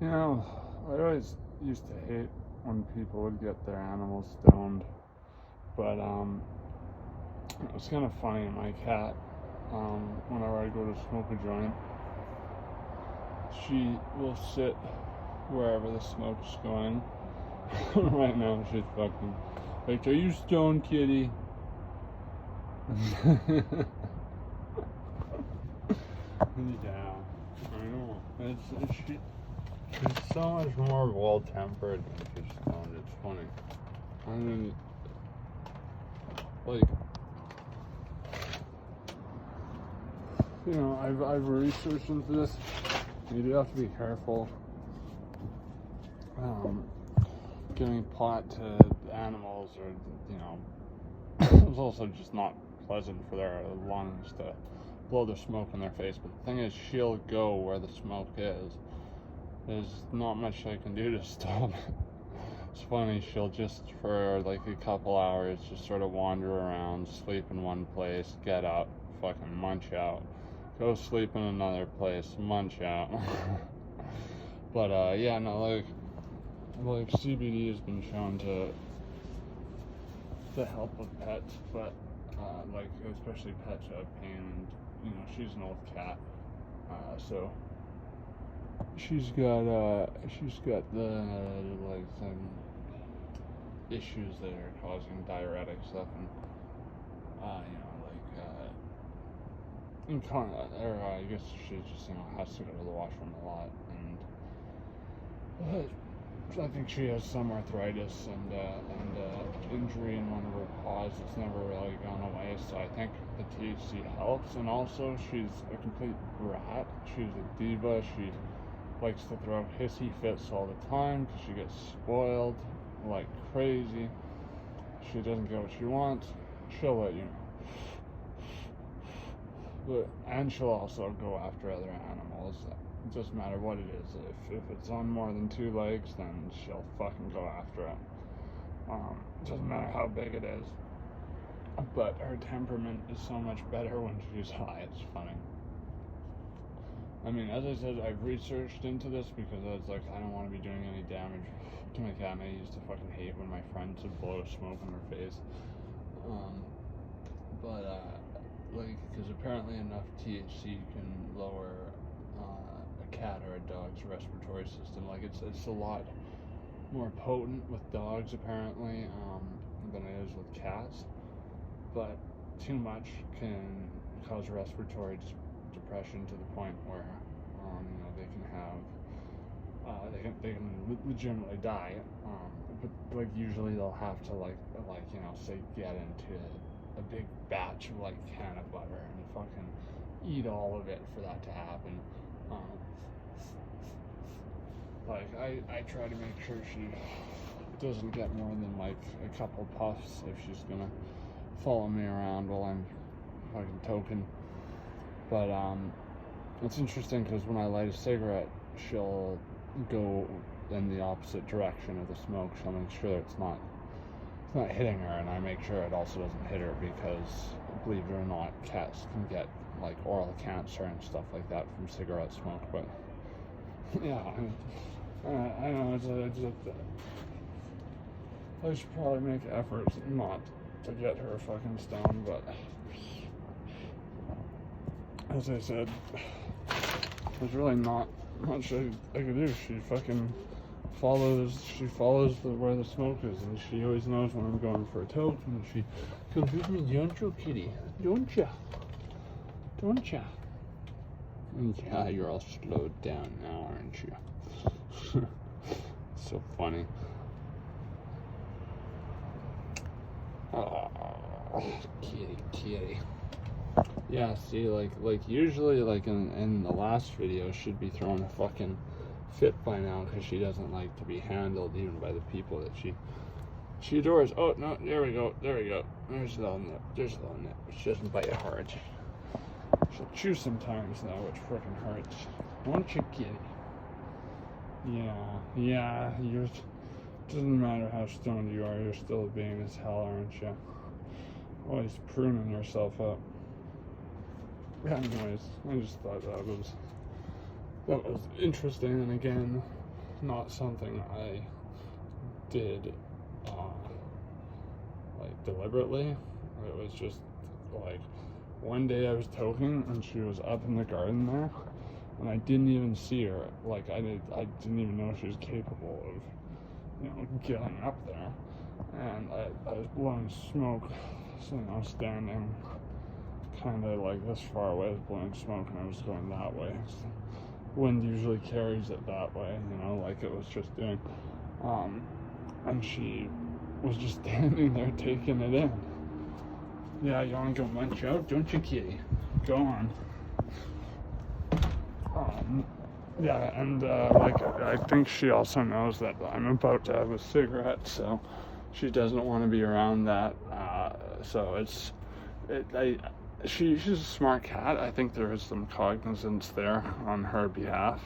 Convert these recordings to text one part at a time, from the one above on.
You know, I always used to hate when people would get their animals stoned, but it was kind of funny. My cat, whenever I go to smoke a joint, she will sit wherever the smoke's going. Right now, she's fucking like, "Are you stoned, kitty?" Yeah, I know. She's so much more well-tempered when she's stoned. It's funny. I mean, like, you know, I've researched into this. You do have to be careful giving pot to animals, or you know, it's also just not pleasant for their lungs to blow the smoke in their face. But the thing is, she'll go where the smoke is. There's not much I can do to stop it. It's funny, she'll just for like a couple hours just sort of wander around, sleep in one place, get up, fucking munch out, go sleep in another place, munch out. But yeah, no, like CBD has been shown to help with pets, but like especially pets who have pain, and you know, she's an old cat, so she's got the like some issues that are causing diuretic stuff, and you know, like I guess she just, you know, has to go to the washroom a lot, and I think she has some arthritis and injury in one of her paws that's never really gone away. So I think the THC helps, and also she's a complete brat. She's a diva. She likes to throw hissy fits all the time because she gets spoiled like crazy. She doesn't get what she wants, she'll let you know. And she'll also go after other animals. It doesn't matter what it is. If it's on more than two legs, then she'll fucking go after it. It doesn't matter how big it is. But her temperament is so much better when she's high. It's funny. I mean, as I said, I've researched into this because I was like, I don't want to be doing any damage to my cat, and I used to fucking hate when my friends would blow smoke in her face. Like, because apparently enough THC can lower a cat or a dog's respiratory system. Like, it's a lot more potent with dogs apparently than it is with cats. But too much can cause respiratory depression to the point where you know, they can have they can legitimately die. But like usually they'll have to like you know, say get into a big batch of like can of butter and fucking eat all of it for that to happen. Like I try to make sure she doesn't get more than like a couple puffs if she's gonna follow me around while I'm fucking token. But it's interesting because when I light a cigarette, she'll go in the opposite direction of the smoke. She'll make sure it's not hitting her, and I make sure it also doesn't hit her because, believe it or not, cats can get like oral cancer and stuff like that from cigarette smoke. But yeah, I know I should probably make efforts not to get her fucking stoned, but as I said, there's really not much I could do. She fucking follows where the smoke is, and she always knows when I'm going for a toke, and she comes with me, don't you, kitty? Don't ya? Don't ya? Yeah, you're all slowed down now, aren't you? So funny. Oh, kitty. Yeah, see, like usually, like in the last video, she'd be throwing a fucking fit by now because she doesn't like to be handled even by the people that she adores. Oh no, there we go. There's a little nip. She doesn't bite hard. She'll chew sometimes though, which freaking hurts. Won't you, kitty? Yeah. Doesn't matter how stoned you are, you're still a being as hell, aren't you? Always pruning yourself up. Anyways, I just thought that was interesting, and again, not something I did like deliberately. It was just like one day I was toking and she was up in the garden there, and I didn't even see her. Like I didn't even know she was capable of, getting up there. And I was blowing smoke, so, standing kind of like this far away, I was blowing smoke, and I was going that way. Wind usually carries it that way, like it was just doing. And she was just standing there taking it in. Yeah, you want to go munch out, don't you, kitty? Go on. Yeah, and I think she also knows that I'm about to have a cigarette, so she doesn't want to be around that. So she's a smart cat. I think there is some cognizance there on her behalf.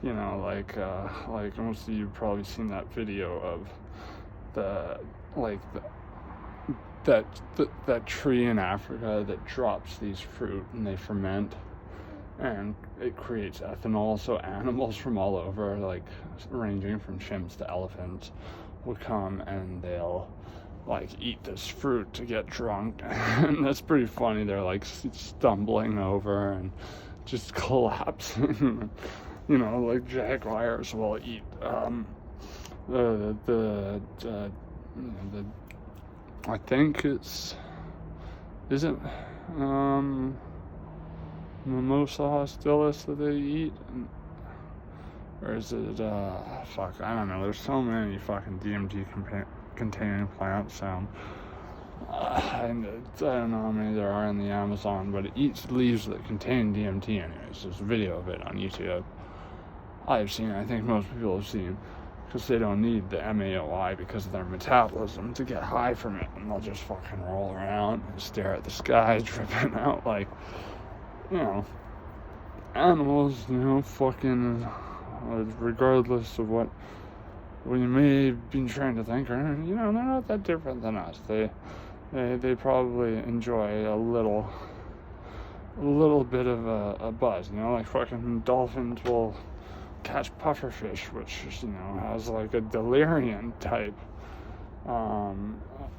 Like most of you probably seen that video of that tree in Africa that drops these fruit and they ferment, and it creates ethanol. So animals from all over, like ranging from chimps to elephants, will come and they'll eat this fruit to get drunk. And that's pretty funny. They're like stumbling over and just collapsing. Like jaguars will eat I think is it Mimosa hostilis that they eat, or is it I don't know. There's so many fucking DMT containing plants. And I don't know how many there are in the Amazon, but it eats leaves that contain DMT anyways. There's a video of it on YouTube. I've seen it. I think most people have seen, because they don't need the MAOI because of their metabolism to get high from it, and they'll just fucking roll around and stare at the sky dripping out like, animals, fucking, regardless of what you may have been trying to think, or, they're not that different than us. They probably enjoy a little bit of a buzz, like fucking dolphins will catch pufferfish, which has like a delirium type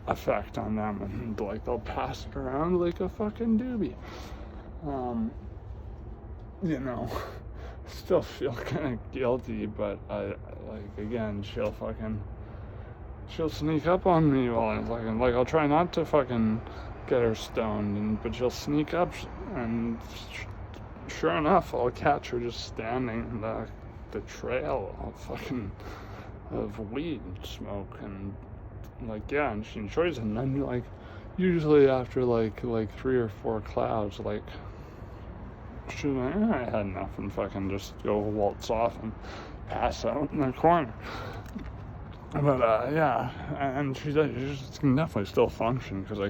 effect on them, and like they'll pass it around like a fucking doobie. Still feel kind of guilty, but again, she'll sneak up on me while I'm fucking, I'll try not to fucking get her stoned, but she'll sneak up, and sure enough, I'll catch her just standing in the trail of weed smoke, and and she enjoys it. And then usually after 3 or 4 clouds, she's like, I had enough, and fucking just go waltz off and pass out in the corner. But yeah, and she can definitely still function, because I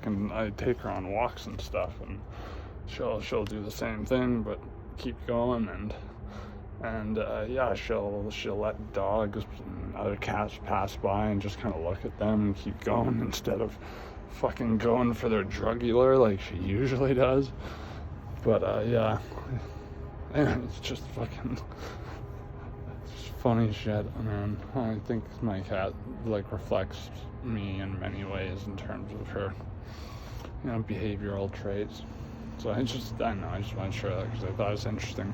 take her on walks and stuff, and she'll do the same thing, but keep going, and yeah, she'll let dogs and other cats pass by and just kind of look at them and keep going, instead of fucking going for their jugular like she usually does. But yeah, it's just fucking funny shit, man. I think my cat reflects me in many ways in terms of her behavioral traits. So I just want to share that because I thought it was interesting.